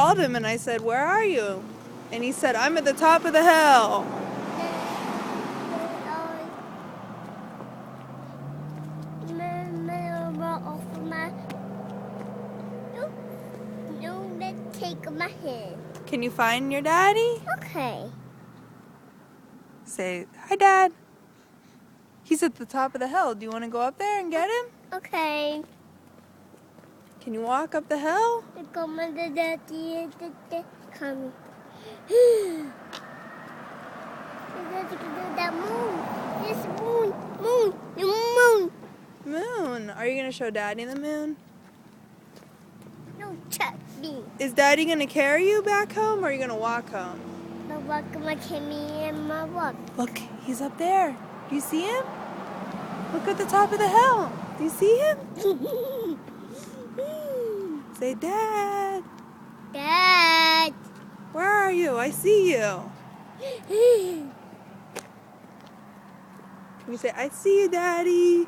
called him and I said, "Where are you?" And he said, "I'm at the top of the hill." Let's take my hand. Can you find your daddy? Okay. Say, "Hi, Dad." He's at the top of the hill. Do you want to go up there and get him? Okay. Can you walk up the hill? Come. That moon. This moon. Moon. Are you going to show Daddy the moon? No, touch me. Is Daddy going to carry you back home or are you going to walk home? My walk, my Kimmy, and my walk. Look, he's up there. Do you see him? Look at the top of the hill. Do you see him? Say, "Dad." Dad. Where are you? I see you. Can you say, "I see you, Daddy"?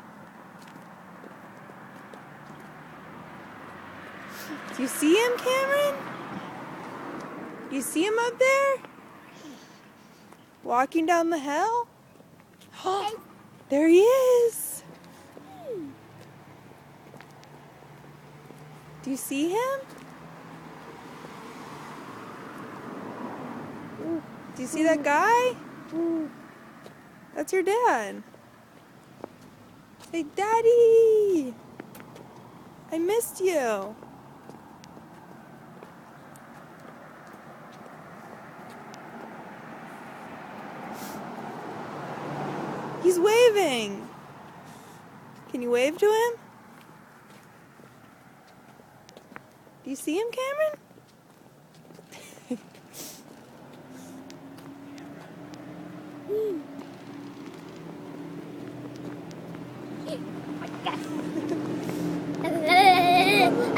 Do you see him, Cameron? You see him up there? Walking down the hill? Oh, there he is. Do you see him? Do you see that guy? That's your dad. Say, "Daddy, I missed you." He's waving. Can you wave to him? Do you see him, Cameron?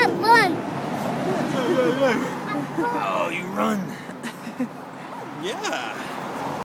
I'm fun. Oh, you run. Yeah.